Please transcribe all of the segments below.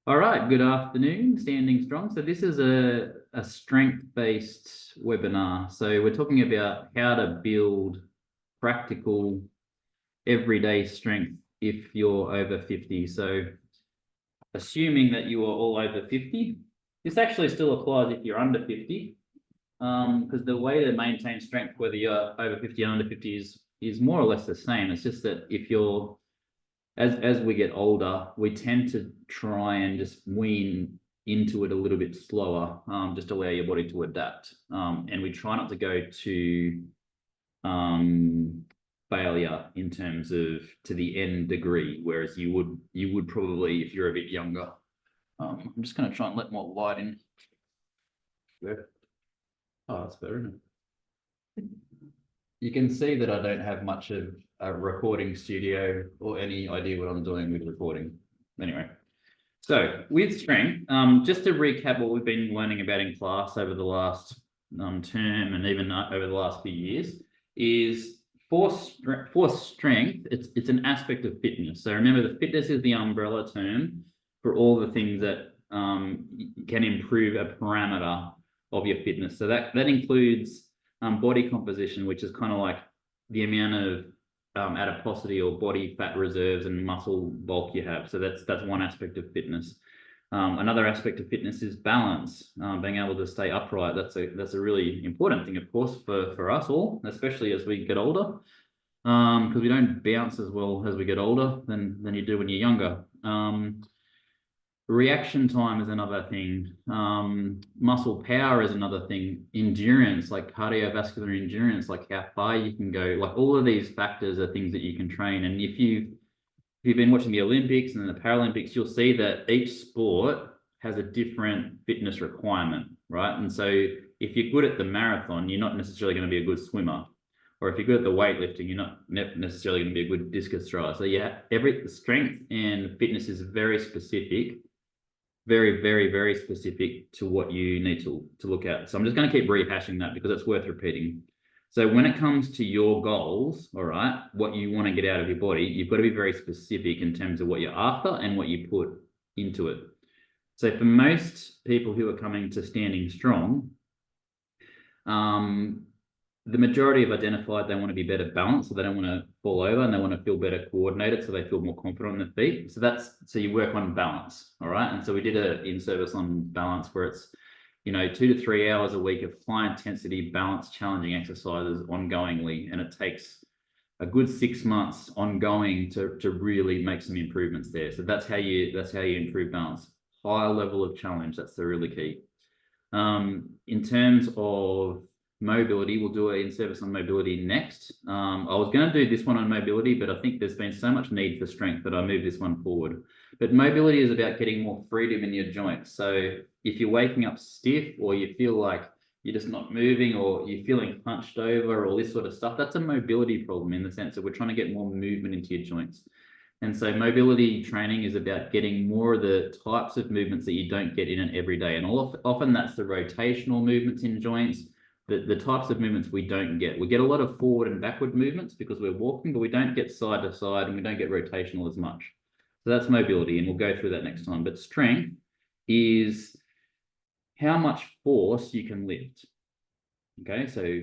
All right, good afternoon, Standing Strong. So this is a strength-based webinar. So we're talking about how to build practical everyday strength if you're over 50. So assuming that you are all over 50, this actually still applies if you're under 50, because the way to maintain strength, whether you're over 50 or under 50, is more or less the same. It's just that if you're as we get older, we tend to try and just wean into it a little bit slower, just allow your body to adapt. And we try not to go to failure in terms of to the end degree, whereas you would probably if you're a bit younger. I'm just going to try and let more light in. Oh, that's better, isn't it? You can see that I don't have much of a recording studio or any idea what I'm doing with recording. Anyway, so with strength, just to recap what we've been learning about in class over the last term and even over the last few years is for strength, it's an aspect of fitness. So remember, the fitness is the umbrella term for all the things that can improve a parameter of your fitness. So that includes body composition, which is kind of like the amount of adiposity or body fat reserves and muscle bulk you have. So that's one aspect of fitness. Another aspect of fitness is balance, being able to stay upright. That's a really important thing, of course, for us all, especially as we get older, because we don't bounce as well as we get older than you do when you're younger. Reaction time is another thing. Muscle power is another thing. Endurance, like cardiovascular endurance, like how far you can go. Like all of these factors are things that you can train. And if you've been watching the Olympics and the Paralympics, you'll see that each sport has a different fitness requirement, right? And so if you're good at the marathon, you're not necessarily going to be a good swimmer. Or if you're good at the weightlifting, you're not necessarily going to be a good discus thrower. So yeah, every strength and fitness is very specific. Very, very, very specific to what you need to look at. So I'm just going to keep rehashing that because it's worth repeating. So when it comes to your goals, all right, what you want to get out of your body, you've got to be very specific in terms of what you're after and what you put into it. So for most people who are coming to Standing Strong, the majority have identified they want to be better balanced, so they don't want to fall over, and they want to feel better coordinated, so they feel more confident on their feet. So you work on balance, all right? And so we did a in-service on balance where it's 2 to 3 hours a week of high intensity balance challenging exercises ongoingly, and it takes a good 6 months ongoing to really make some improvements there. So that's how you improve balance. High level of challenge, that's the really key. In terms of mobility, we'll do an in-service on mobility next. I was going to do this one on mobility, but I think there's been so much need for strength that I moved this one forward. But mobility is about getting more freedom in your joints. So if you're waking up stiff or you feel like you're just not moving or you're feeling hunched over or this sort of stuff, that's a mobility problem in the sense that we're trying to get more movement into your joints. And so mobility training is about getting more of the types of movements that you don't get in an everyday. And often that's the rotational movements in joints, the types of movements we don't get. We get a lot of forward and backward movements because we're walking, but we don't get side to side and we don't get rotational as much. So that's mobility, and we'll go through that next time. But strength is how much force you can lift. Okay, so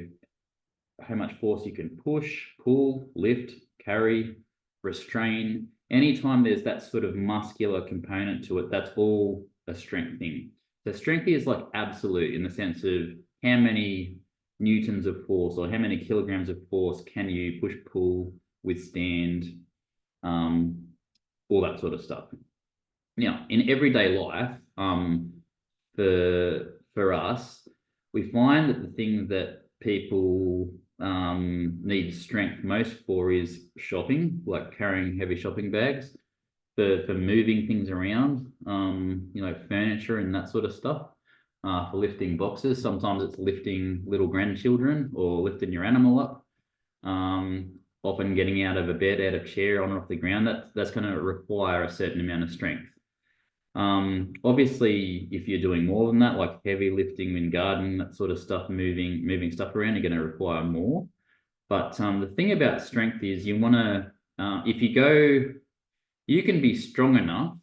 how much force you can push, pull, lift, carry, restrain. Anytime there's that sort of muscular component to it, that's all a strength thing. So strength is like absolute in the sense of how many newtons of force or how many kilograms of force can you push, pull, withstand, all that sort of stuff. Now, in everyday life, for us, we find that the thing that people need strength most for is shopping, like carrying heavy shopping bags, for moving things around, furniture and that sort of stuff. For lifting boxes, sometimes it's lifting little grandchildren or lifting your animal up. Often getting out of a bed, out of chair, on or off the ground, that's going to require a certain amount of strength. Obviously, if you're doing more than that, like heavy lifting in garden, that sort of stuff, moving stuff around, you're going to require more. But the thing about strength is you want to, you can be strong enough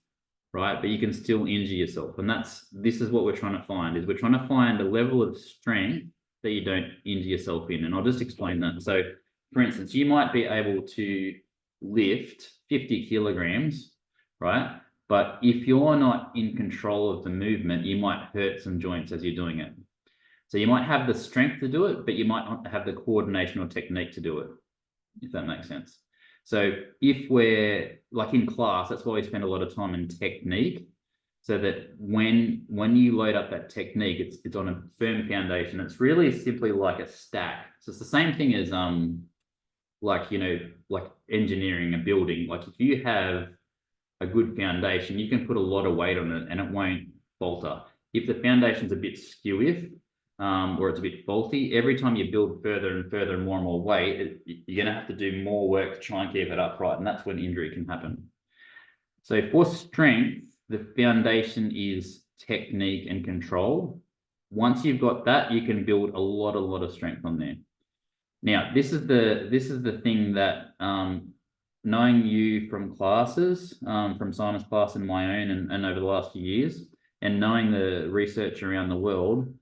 right? But you can still injure yourself. And this is what we're trying to find, is we're trying to find a level of strength that you don't injure yourself in. And I'll just explain that. So for instance, you might be able to lift 50 kilograms, right? But if you're not in control of the movement, you might hurt some joints as you're doing it. So you might have the strength to do it, but you might not have the coordination or technique to do it, if that makes sense. So if we're like in class, that's why we spend a lot of time in technique, so that when you load up that technique, it's on a firm foundation. It's really simply like a stack. So it's the same thing as like, you know, like engineering a building. Like if you have a good foundation, you can put a lot of weight on it and it won't falter. If the foundation's a bit skewy, or it's a bit faulty, every time you build further and further and more weight, you're going to have to do more work to try and keep it upright, and that's when injury can happen. So for strength, the foundation is technique and control. Once you've got that, you can build a lot of strength on there. Now, this is the thing that knowing you from classes, from Simon's class and my own, and over the last few years, and knowing the research around the world,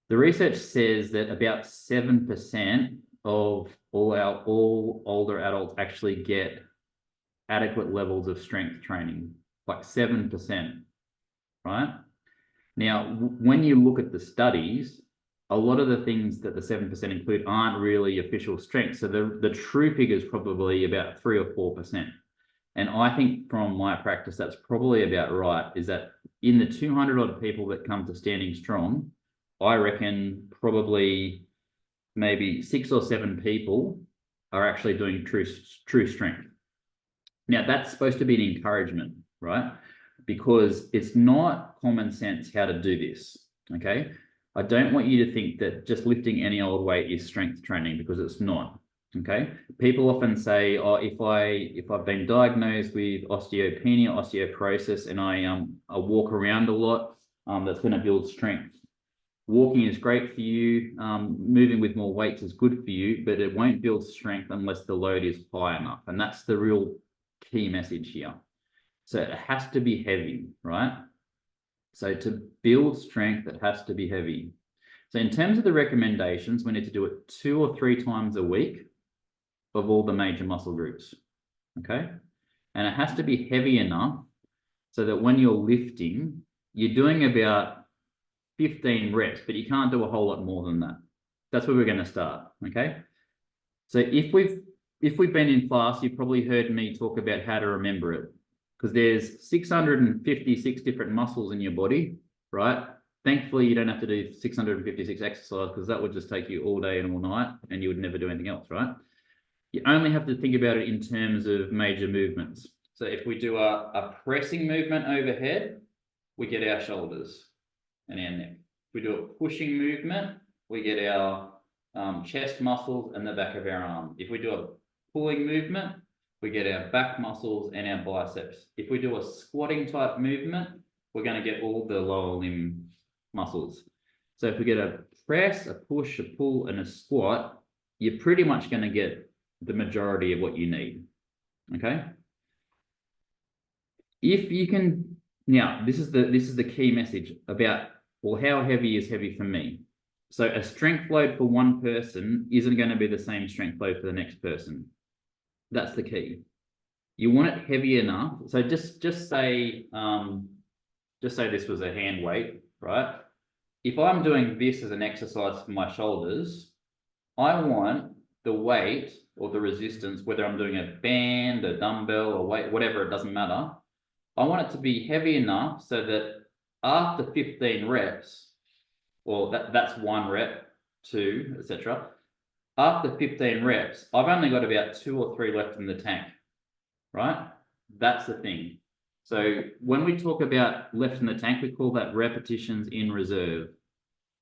the research says that about 7% of all older adults actually get adequate levels of strength training, like 7%, right? Now, when you look at the studies, a lot of the things that the 7% include aren't really official strength. So the true figure is probably about 3 or 4%. And I think from my practice, that's probably about right, is that in the 200 odd people that come to Standing Strong, I reckon probably maybe 6 or 7 people are actually doing true strength. Now, that's supposed to be an encouragement, right? Because it's not common sense how to do this, okay? I don't want you to think that just lifting any old weight is strength training, because it's not, okay? People often say, oh, if I've been diagnosed with osteopenia, osteoporosis, and I walk around a lot, that's going to build strength. Walking is great for you. Moving with more weights is good for you, but it won't build strength unless the load is high enough. And that's the real key message here. So it has to be heavy, right? So to build strength, it has to be heavy. So in terms of the recommendations, we need to do it 2 or 3 times a week of all the major muscle groups, okay? And it has to be heavy enough so that when you're lifting, you're doing about 15 reps, but you can't do a whole lot more than that. That's where we're going to start, okay? So if we've been in class, you've probably heard me talk about how to remember it, because there's 656 different muscles in your body, right? Thankfully, you don't have to do 656 exercises, because that would just take you all day and all night, and you would never do anything else, right? You only have to think about it in terms of major movements. So if we do a pressing movement overhead, we get our shoulders and our neck. If we do a pushing movement, we get our chest muscles and the back of our arm. If we do a pulling movement, we get our back muscles and our biceps. If we do a squatting type movement, we're going to get all the lower limb muscles. So if we get a press, a push, a pull, and a squat, you're pretty much going to get the majority of what you need, okay? If you can, now this is the key message about, well, how heavy is heavy for me? So a strength load for one person isn't going to be the same strength load for the next person. That's the key. You want it heavy enough. So just say this was a hand weight, right? If I'm doing this as an exercise for my shoulders, I want the weight or the resistance, whether I'm doing a band, a dumbbell, or weight, whatever, it doesn't matter. I want it to be heavy enough so that after 15 reps, or that's 1 rep, 2, etc. After 15 reps, I've only got about 2 or 3 left in the tank, right? That's the thing. So when we talk about left in the tank, we call that repetitions in reserve.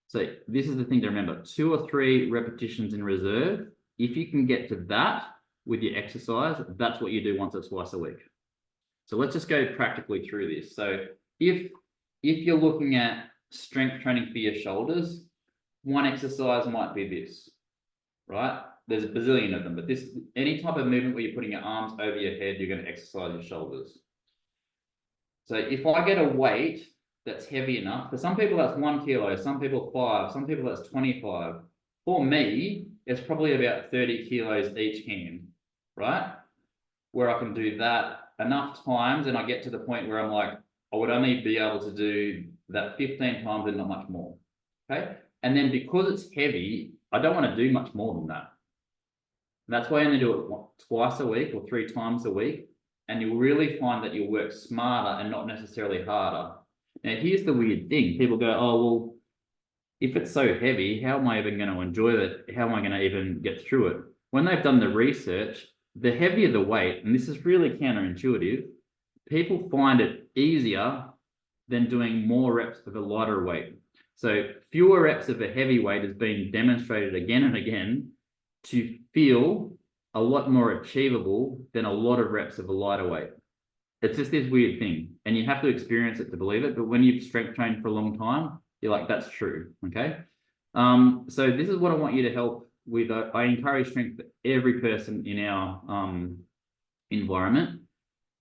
So this is the thing to remember, 2 or 3 repetitions in reserve. If you can get to that with your exercise, that's what you do once or twice a week. So let's just go practically through this. So if you're looking at strength training for your shoulders, one exercise might be this, right? There's a bazillion of them, but this, any type of movement where you're putting your arms over your head, you're going to exercise your shoulders. So if I get a weight that's heavy enough, for some people that's 1 kilo, some people 5, some people that's 25. For me, it's probably about 30 kilos each hand, right? Where I can do that enough times and I get to the point where I'm like, I would only be able to do that 15 times and not much more, okay? And then because it's heavy, I don't want to do much more than that. That's why I only do it twice a week or 3 times a week. And you'll really find that you'll work smarter and not necessarily harder. Now, here's the weird thing. People go, oh, well, if it's so heavy, how am I even going to enjoy it? How am I going to even get through it? When they've done the research, the heavier the weight, and this is really counterintuitive, people find it easier than doing more reps of a lighter weight. So fewer reps of a heavy weight has been demonstrated again and again to feel a lot more achievable than a lot of reps of a lighter weight. It's just this weird thing, and you have to experience it to believe it. But when you've strength trained for a long time, you're like, that's true. Okay. So this is what I want you to help with. I encourage strength for every person in our environment.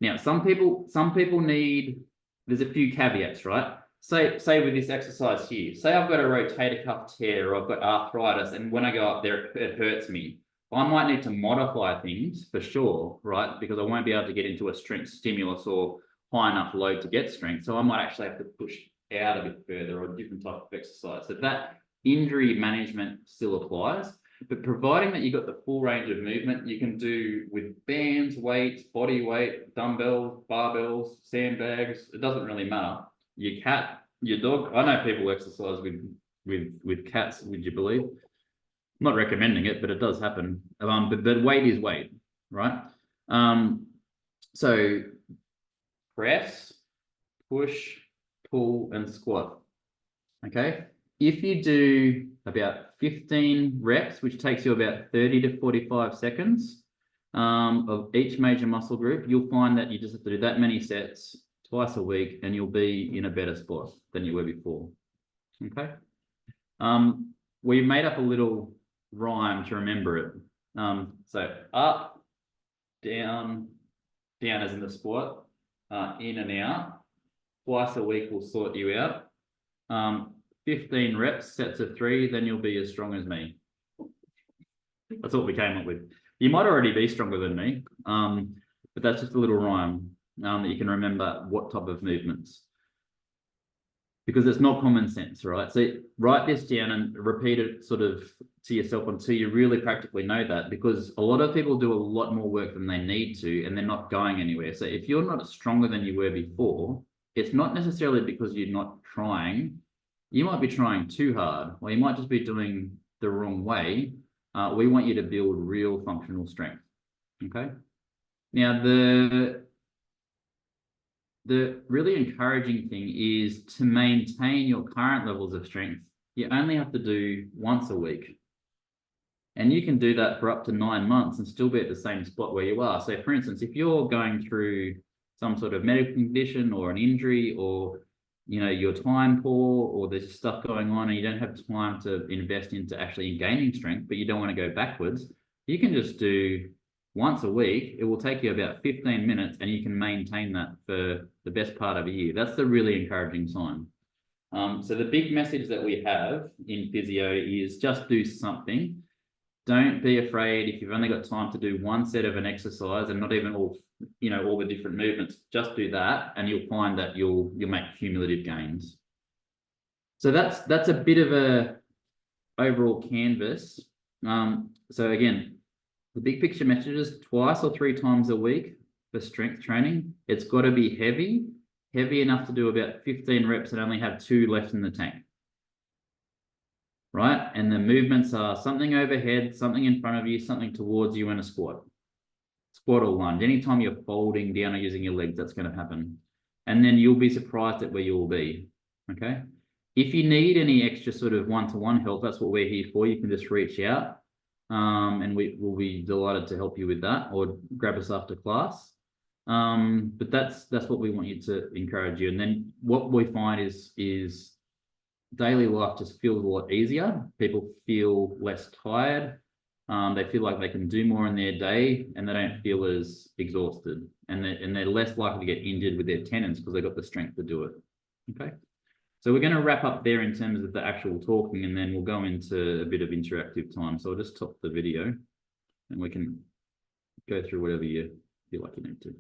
Now, some people need, there's a few caveats, right? Say with this exercise here, say I've got a rotator cuff tear or I've got arthritis, and when I go up there, it hurts me. I might need to modify things for sure, right? Because I won't be able to get into a strength stimulus or high enough load to get strength. So I might actually have to push out a bit further or a different type of exercise. So that injury management still applies, but providing that you've got the full range of movement, you can do with bands, weights, body weight, dumbbells, barbells, sandbags. It doesn't really matter. Your cat, your dog. I know people exercise with cats, would you believe? I'm not recommending it, but it does happen. But weight is weight, right? So press, push, pull, and squat. Okay. If you do about 15 reps, which takes you about 30 to 45 seconds of each major muscle group, you'll find that you just have to do that many sets twice a week, and you'll be in a better spot than you were before. Okay. We made up a little rhyme to remember it. So up, down as in the squat, in and out. Twice a week will sort you out. 15 reps, sets of 3, then you'll be as strong as me. That's what we came up with. You might already be stronger than me, but that's just a little rhyme that you can remember what type of movements. Because it's not common sense, right? So write this down and repeat it sort of to yourself until you really practically know that, because a lot of people do a lot more work than they need to, and they're not going anywhere. So if you're not stronger than you were before, it's not necessarily because you're not trying. You might be trying too hard, or you might just be doing the wrong way. We want you to build real functional strength, okay? Now, the really encouraging thing is to maintain your current levels of strength. You only have to do once a week. And you can do that for up to 9 months and still be at the same spot where you are. So for instance, if you're going through some sort of medical condition or an injury, or you're time poor, or there's stuff going on and you don't have time to invest into actually gaining strength, but you don't want to go backwards, you can just do once a week. It will take you about 15 minutes and you can maintain that for the best part of a year. That's the really encouraging sign. So the big message that we have in physio is just do something. Don't be afraid if you've only got time to do one set of an exercise and not even all the different movements. Just do that, and you'll find that you'll make cumulative gains. So that's a bit of a overall canvas. So again, the big picture messages: twice or 3 times a week for strength training. It's got to be heavy enough to do about 15 reps and only have 2 left in the tank. Right? And the movements are something overhead, something in front of you, something towards you, and a squat. Squat or lunge. Anytime you're folding down or using your legs, that's going to happen. And then you'll be surprised at where you will be. Okay? If you need any extra sort of one-to-one help, that's what we're here for. You can just reach out, and we will be delighted to help you with that, or grab us after class. But that's what we want you to encourage you. And then what we find is daily life just feels a lot easier. People feel less tired. They feel like they can do more in their day, and they don't feel as exhausted. and they're less likely to get injured with their tendons because they've got the strength to do it. Okay. So we're going to wrap up there in terms of the actual talking, and then we'll go into a bit of interactive time. So I'll just stop the video and we can go through whatever you feel like you need to.